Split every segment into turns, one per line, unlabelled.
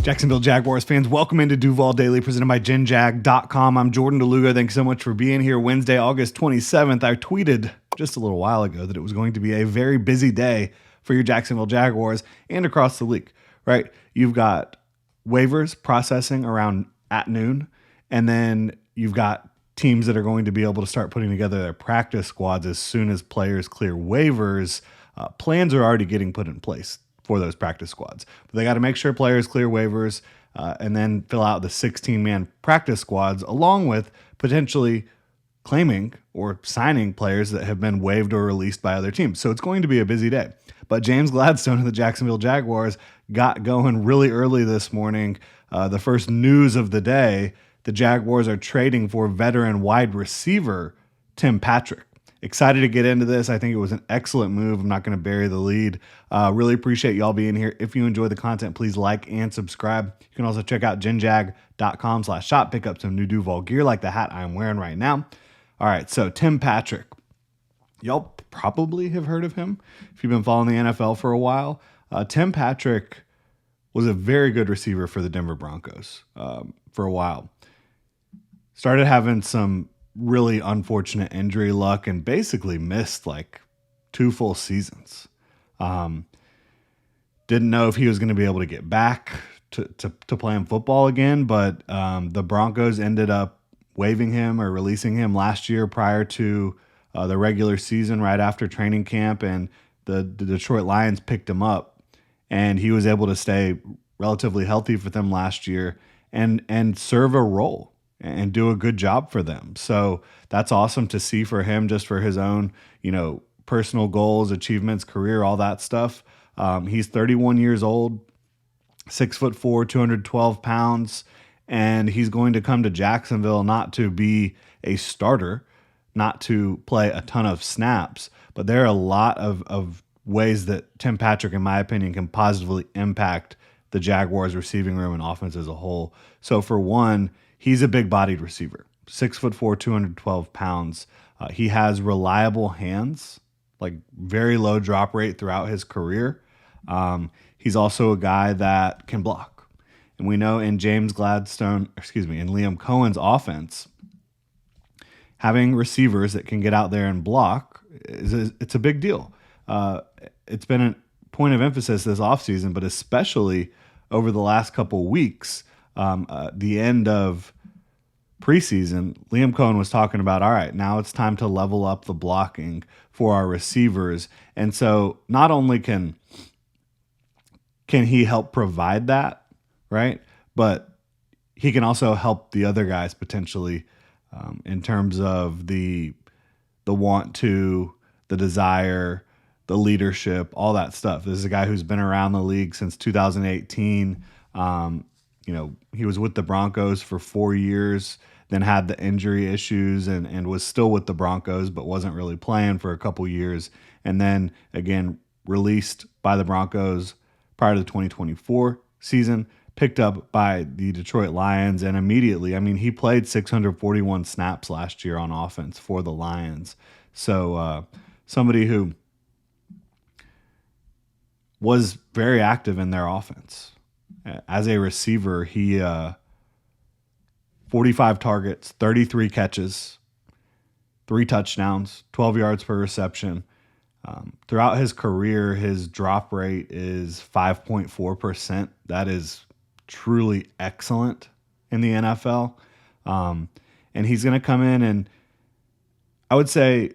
Jacksonville Jaguars fans, welcome into Duval Daily, presented by GenJag.com. I'm Jordan DeLugo. Thanks so much for being here. Wednesday, August 27th. I tweeted just a little while ago that it was going to be a very busy day for your Jacksonville Jaguars and across the league, right? You've got waivers processing around at noon, and then you've got teams that are going to be able to start putting together their practice squads as soon as players clear waivers. Plans are already getting put in place for those practice squads. But they got to make sure players clear waivers and then fill out the 16-man practice squads, along with potentially claiming or signing players that have been waived or released by other teams. So it's going to be a busy day. But James Gladstone of the Jacksonville Jaguars got going really early this morning. The first news of the day, the Jaguars are trading for veteran wide receiver Tim Patrick. Excited to get into this. I think it was an excellent move. I'm not going to bury the lead. Really appreciate y'all being here. If you enjoy the content, please like and subscribe. You can also check out genjag.com/shop. Pick up some new Duval gear like the hat I'm wearing right now. All right, so Tim Patrick. Y'all probably have heard of him if you've been following the NFL for a while. Tim Patrick was a very good receiver for the Denver Broncos for a while. Started having some really unfortunate injury luck and basically missed like 2 full seasons. Didn't know if he was going to be able to get back to playing football again, but the Broncos ended up waiving him or releasing him last year prior to the regular season, right after training camp, and the Detroit Lions picked him up, and he was able to stay relatively healthy for them last year and serve a role and do a good job for them. So that's awesome to see for him, just for his own, personal goals, achievements, career, all that stuff. He's 31 years old, 6'4", 212 pounds, and he's going to come to Jacksonville not to be a starter, not to play a ton of snaps, but there are a lot of ways that Tim Patrick, in my opinion, can positively impact the Jaguars receiving room and offense as a whole. So for one, he's a big-bodied receiver, 6'4", 212 pounds. He has reliable hands, like very low drop rate throughout his career. He's also a guy that can block. And we know in Liam Cohen's offense, having receivers that can get out there and block, it's a big deal. It's been a point of emphasis this offseason, but especially over the last couple weeks, the end of preseason, Liam Cohen was talking about, all right, now it's time to level up the blocking for our receivers. And so not only can he help provide that, right, but he can also help the other guys potentially in terms of the want to, the desire, the leadership, all that stuff. This is a guy who's been around the league since 2018. He was with the Broncos for 4 years, then had the injury issues and was still with the Broncos, but wasn't really playing for a couple years. And then again, released by the Broncos prior to the 2024 season, picked up by the Detroit Lions. And immediately, he played 641 snaps last year on offense for the Lions. So somebody who was very active in their offense. As a receiver, he 45 targets, 33 catches, 3 touchdowns, 12 yards per reception. Throughout his career, his drop rate is 5.4%. That is truly excellent in the NFL. And he's going to come in, and I would say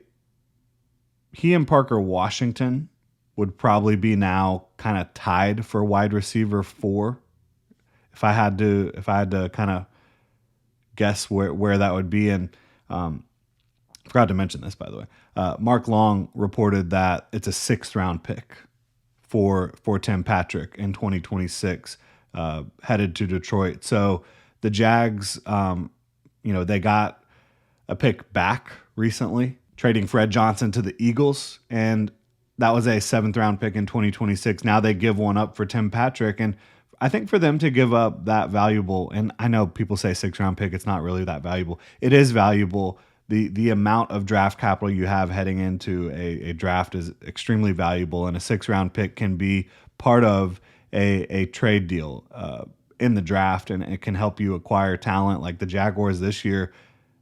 he and Parker Washington would probably be now kind of tied for wide receiver 4. If I had to kind of guess where that would be. And forgot to mention this, by the way. Mark Long reported that it's a 6th round pick for Tim Patrick in 2026, headed to Detroit. So the Jags, they got a pick back recently, trading Fred Johnson to the Eagles, and that was a 7th round pick in 2026. Now they give one up for Tim Patrick, and I think for them to give up that valuable, and I know people say 6th round pick, it's not really that valuable. It is valuable. The amount of draft capital you have heading into a draft is extremely valuable, and a 6th round pick can be part of a trade deal. in the draft, and it can help you acquire talent. Like the Jaguars this year,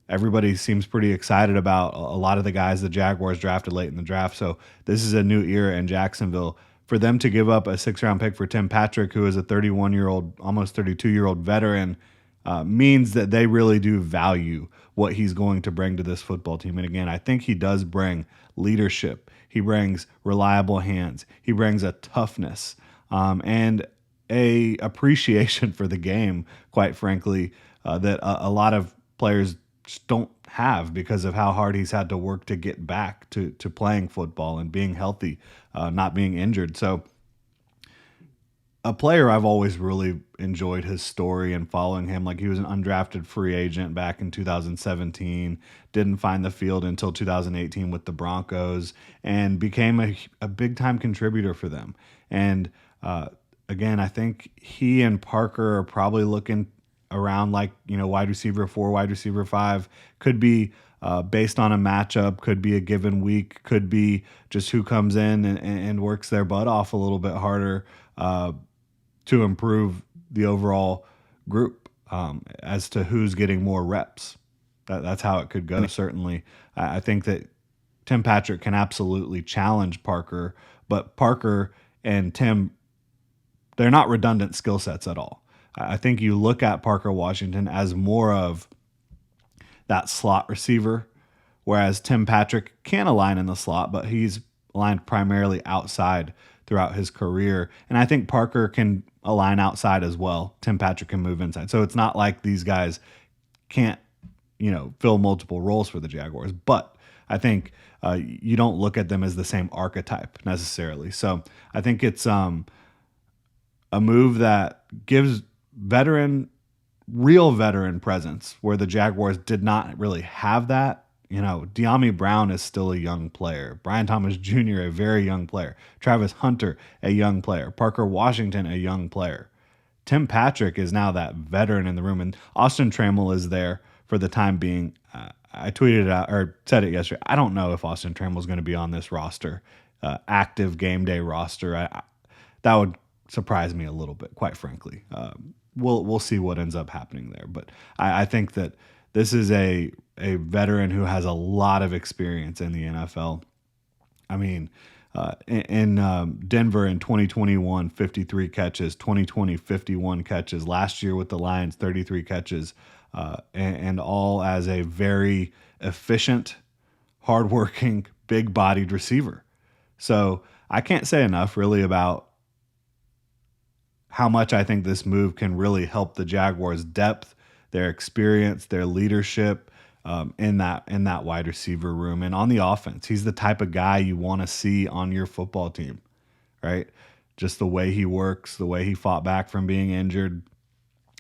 everybody seems pretty excited about a lot of the guys the Jaguars drafted late in the draft. So this is a new era in Jacksonville. For them to give up a 6th-round pick for Tim Patrick, who is a 31-year-old, almost 32-year-old veteran, means that they really do value what he's going to bring to this football team. And again, I think he does bring leadership. He brings reliable hands. He brings a toughness and a appreciation for the game, quite frankly, that a lot of players just don't have because of how hard he's had to work to get back to playing football and being healthy, not being injured. So a player I've always really enjoyed his story and following him. Like he was an undrafted free agent back in 2017, didn't find the field until 2018 with the Broncos, and became a big time contributor for them. And again, I think he and Parker are probably looking around like, wide receiver 4, wide receiver 5, could be based on a matchup, could be a given week, could be just who comes in and works their butt off a little bit harder to improve the overall group as to who's getting more reps. That's how it could go. Certainly, I think that Tim Patrick can absolutely challenge Parker, but Parker and Tim, they're not redundant skill sets at all. I think you look at Parker Washington as more of that slot receiver, whereas Tim Patrick can align in the slot, but he's aligned primarily outside throughout his career. And I think Parker can align outside as well. Tim Patrick can move inside. So it's not like these guys can't, fill multiple roles for the Jaguars. But I think you don't look at them as the same archetype necessarily. So I think it's a move that gives real veteran presence where the Jaguars did not really have that. De'Ami Brown is still a young player. Brian Thomas Jr., a very young player. Travis Hunter, a young player. Parker Washington, a young player. Tim Patrick is now that veteran in the room, and Austin Trammell is there for the time being. I tweeted out or said it yesterday. I don't know if Austin Trammell is going to be on this roster, active game day roster. That would surprise me a little bit, quite frankly. We'll see what ends up happening there, but I think that this is a veteran who has a lot of experience in the NFL. I mean, in Denver in 2021, 53 catches, 2020, 51 catches. Last year with the Lions, 33 catches, and all as a very efficient, hardworking, big-bodied receiver. So I can't say enough really about how much I think this move can really help the Jaguars' depth, their experience, their leadership in that wide receiver room and on the offense. He's the type of guy you want to see on your football team, right? Just the way he works, the way he fought back from being injured,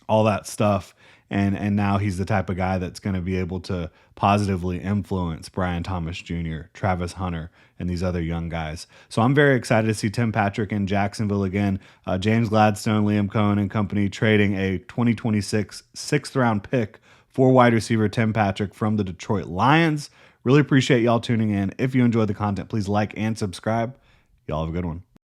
all that stuff. And now he's the type of guy that's going to be able to positively influence Brian Thomas Jr., Travis Hunter, and these other young guys. So I'm very excited to see Tim Patrick in Jacksonville again. James Gladstone, Liam Cohen, and company trading a 2026 6th-round pick for wide receiver Tim Patrick from the Detroit Lions. Really appreciate y'all tuning in. If you enjoyed the content, please like and subscribe. Y'all have a good one.